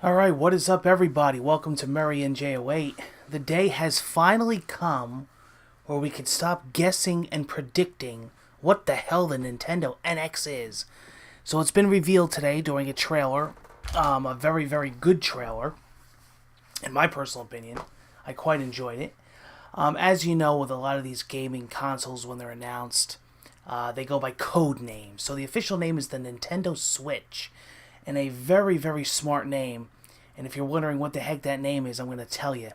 Alright, what is up, everybody? Welcome to Murray and J08. The day has finally come where we can stop guessing and predicting what the hell the Nintendo NX is. So it's been revealed today during a trailer, a very, very good trailer, in my personal opinion. I quite enjoyed it. As you know, with a lot of these gaming consoles, when they're announced, they go by code names. So the official name is the Nintendo Switch, and a very, very smart name. And if you're wondering what the heck that name is, I'm going to tell you.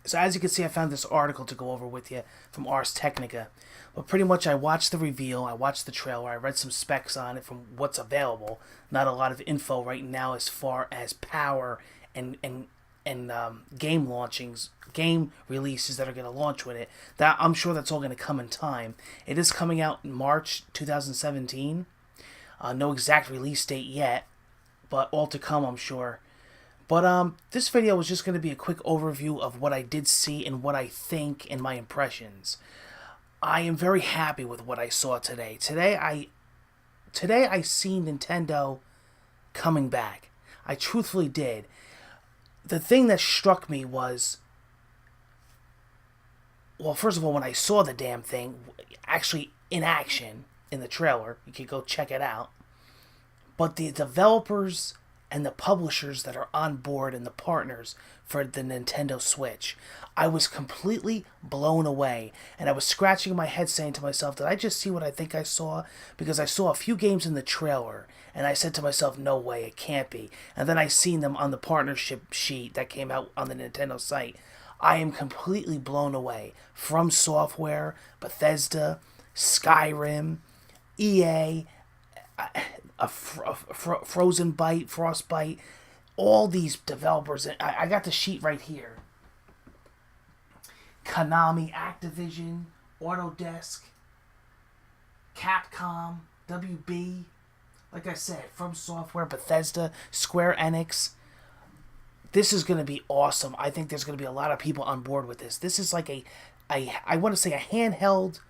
So as you can see, I found this article to go over with you from Ars Technica. But pretty much I watched the reveal, I watched the trailer, I read some specs on it from what's available. Not a lot of info right now as far as power and game launchings, game releases that are going to launch with it. That I'm sure that's all going to come in time. It is coming out in March 2017. No exact release date yet, but all to come, I'm sure. But this video was just going to be a quick overview of what I did see and what I think and my impressions. I am very happy with what I saw today. Today I see Nintendo coming back. I truthfully did. The thing that struck me was, well, first of all, when I saw the damn thing actually in action in the trailer, you can go check it out. But the developers and the publishers that are on board and the partners for the Nintendo Switch, I was completely blown away. And I was scratching my head saying to myself, did I just see what I think I saw? Because I saw a few games in the trailer, and I said to myself, no way, it can't be. And then I seen them on the partnership sheet that came out on the Nintendo site. I am completely blown away. From Software, Bethesda, Skyrim, EA, Frozen Byte, Frostbite, all these developers. I got the sheet right here. Konami, Activision, Autodesk, Capcom, WB. Like I said, From Software, Bethesda, Square Enix. This is going to be awesome. I think there's going to be a lot of people on board with this. This is like I want to say a handheld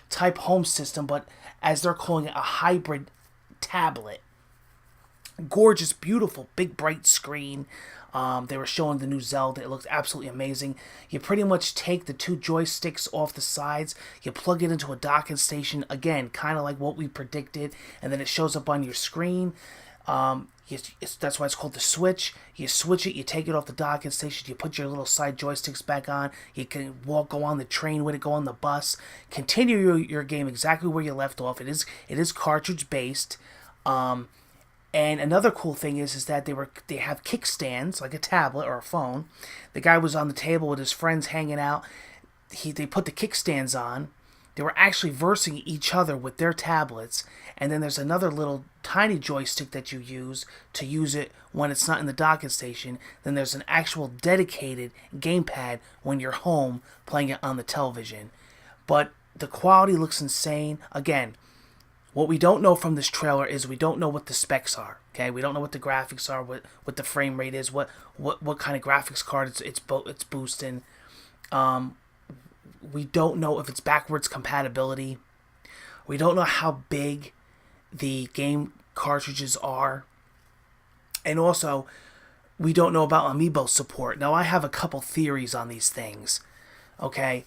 type home system, but as they're calling it, a hybrid tablet. Gorgeous, beautiful, big bright screen. They were showing the new Zelda. It looked absolutely amazing. You pretty much take the two joysticks off the sides, you plug it into a docking station, again, kind of like what we predicted, and then it shows up on your screen. That's why it's called the Switch. You switch it, you take it off the docking station, you put your little side joysticks back on, you can go on the train with it, go on the bus, continue your game exactly where you left off. It is cartridge based. And another cool thing is that they have kickstands like a tablet or a phone. The guy was on the table with his friends hanging out. They put the kickstands on. They were actually versing each other with their tablets. And then there's another little tiny joystick that you use to use it when it's not in the docking station. Then there's an actual dedicated gamepad when you're home playing it on the television. But the quality looks insane. Again, what we don't know from this trailer is we don't know what the specs are. Okay, we don't know what the graphics are, what the frame rate is, what kind of graphics card it's boosting. We don't know if it's backwards compatibility. We don't know how big the game cartridges are. And also, we don't know about amiibo support. Now, I have a couple theories on these things. Okay?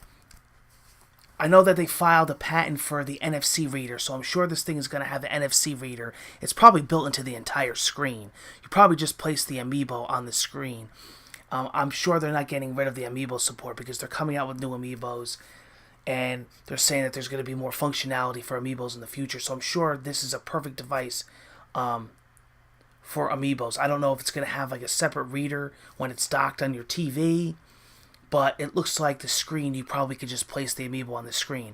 I know that they filed a patent for the NFC reader, so I'm sure this thing is going to have the NFC reader. It's probably built into the entire screen. You probably just place the amiibo on the screen. I'm sure they're not getting rid of the amiibo support because they're coming out with new amiibos, and they're saying that there's going to be more functionality for amiibos in the future. So I'm sure this is a perfect device for amiibos. I don't know if it's going to have like a separate reader when it's docked on your TV, but it looks like the screen, you probably could just place the amiibo on the screen.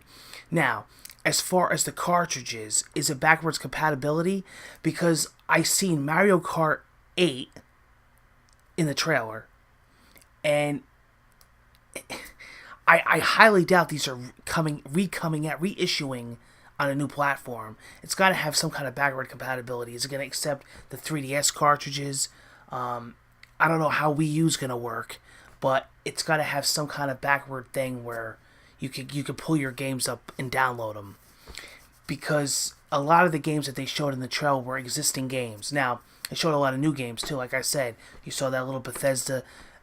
Now, as far as the cartridges, is it backwards compatibility? Because I seen Mario Kart 8 in the trailer, and I highly doubt these are reissuing on a new platform. It's got to have some kind of backward compatibility. Is it going to accept the 3DS cartridges? I don't know how Wii U's going to work, but it's got to have some kind of backward thing where you could pull your games up and download them. Because a lot of the games that they showed in the trailer were existing games. Now, they showed a lot of new games too. Like I said, you saw that little Bethesda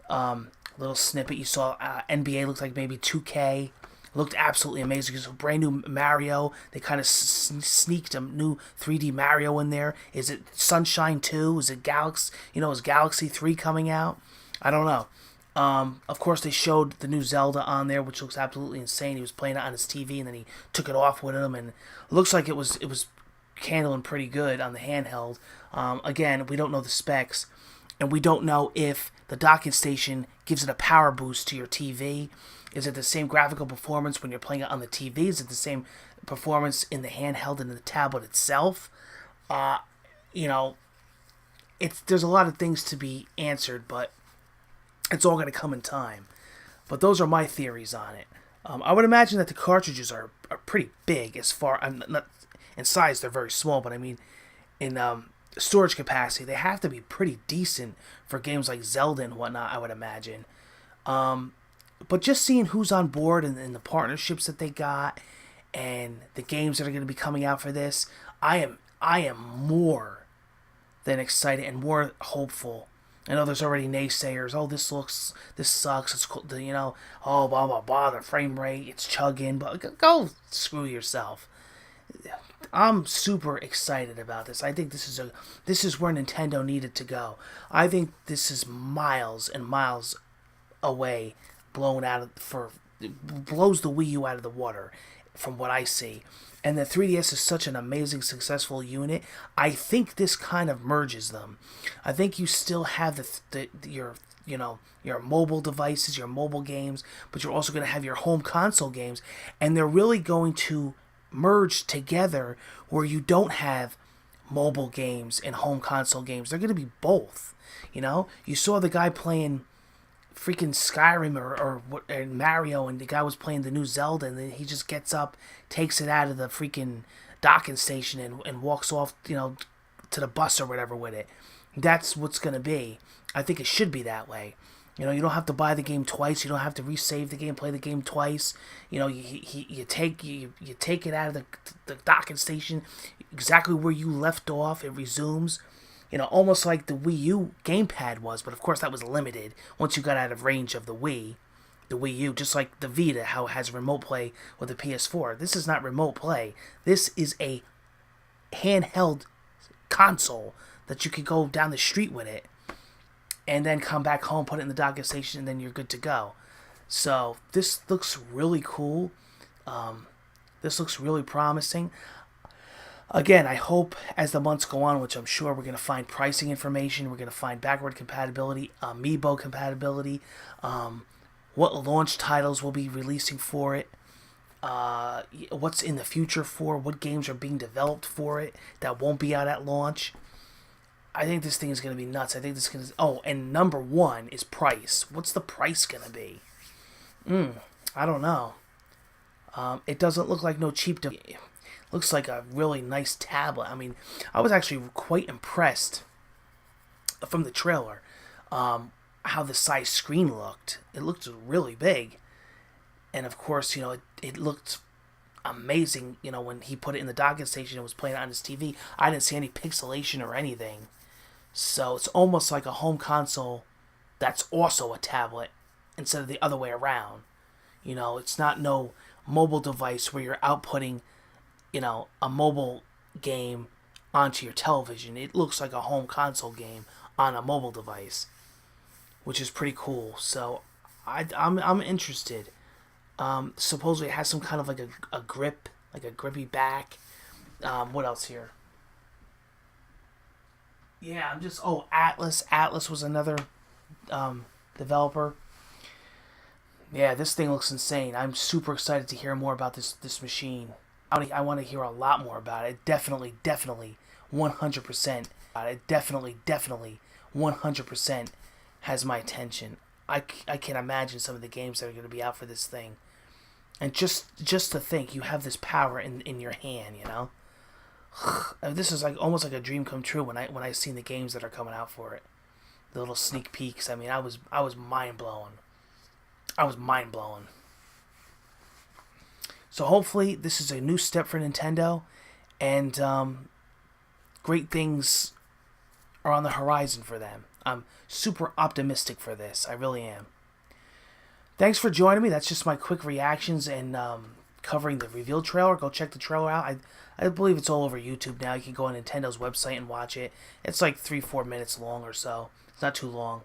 little snippet. You saw NBA looked like maybe 2K. Looked absolutely amazing. It's a brand new Mario. They kind of sneaked a new 3D Mario in there. Is it Sunshine 2? Is it Galaxy? Is Galaxy 3 coming out? I don't know. Of course, they showed the new Zelda on there, which looks absolutely insane. He was playing it on his TV, and then he took it off with him, and it looks like it was handling pretty good on the handheld. Again, we don't know the specs, and we don't know if the docking station gives it a power boost to your TV. Is it the same graphical performance when you're playing it on the TV? Is it the same performance in the handheld and in the tablet itself? There's a lot of things to be answered, but it's all going to come in time. But those are my theories on it. I would imagine that the cartridges are pretty big as far... not in size, they're very small, but I mean, in storage capacity, they have to be pretty decent for games like Zelda and whatnot, I would imagine. But just seeing who's on board and the partnerships that they got and the games that are going to be coming out for this, I am more than excited and more hopeful. I know there's already naysayers. Oh, this sucks. It's cool. Oh, blah, blah, blah. The frame rate, it's chugging. But go screw yourself. I'm super excited about this. I think this is where Nintendo needed to go. I think this is miles and miles away, blows the Wii U out of the water, from what I see. And the 3DS is such an amazing, successful unit. I think this kind of merges them. I think you still have your mobile devices, your mobile games, but you're also going to have your home console games, and they're really going to merge together where you don't have mobile games and home console games. They're going to be both. You saw the guy playing freaking Skyrim or Mario, and the guy was playing the new Zelda, and then he just gets up, takes it out of the freaking docking station, and walks off, to the bus or whatever with it. That's what's gonna be. I think it should be that way. You don't have to buy the game twice. You don't have to resave the game, play the game twice. You take it out of the docking station, exactly where you left off. It resumes. Almost like the Wii U gamepad was, but of course that was limited once you got out of range of the Wii U, just like the Vita, how it has remote play with the PS4. This is not remote play. This is a handheld console that you could go down the street with it and then come back home, put it in the docking station, and then you're good to go. So this looks really cool. This looks really promising. Again, I hope as the months go on, which I'm sure we're going to find pricing information, we're going to find backward compatibility, Amiibo compatibility, what launch titles we'll be releasing for it, what's in the future what games are being developed for it that won't be out at launch. I think this thing is going to be nuts. I think this is going to... Oh, and number one is price. What's the price going to be? I don't know. It doesn't look like no cheap... Looks like a really nice tablet. I mean, I was actually quite impressed from the trailer how the size screen looked. It looked really big. And of course, it looked amazing, when he put it in the docking station and was playing it on his TV. I didn't see any pixelation or anything. So it's almost like a home console that's also a tablet instead of the other way around. It's not no mobile device where you're outputting a mobile game onto your television. It looks like a home console game on a mobile device, which is pretty cool. So I'm interested. Supposedly it has some kind of like a grip, like a grippy back. What else here? Yeah, Atlas. Atlas was another developer. Yeah, this thing looks insane. I'm super excited to hear more about this machine. I want to hear a lot more about it. Definitely, 100%. It definitely, 100% has my attention. I can imagine some of the games that are going to be out for this thing. And just to think, you have this power in your hand, This is almost like a dream come true when I seen the games that are coming out for it. The little sneak peeks. I mean, I was mind blown. So hopefully this is a new step for Nintendo, and great things are on the horizon for them. I'm super optimistic for this. I really am. Thanks for joining me. That's just my quick reactions and covering the reveal trailer. Go check the trailer out. I believe it's all over YouTube now. You can go on Nintendo's website and watch it. It's like 3-4 minutes long or so. It's not too long.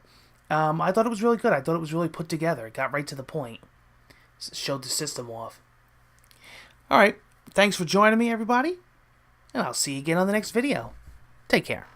I thought it was really good. I thought it was really put together. It got right to the point. Showed the system off. Alright, thanks for joining me, everybody. And I'll see you again on the next video. Take care.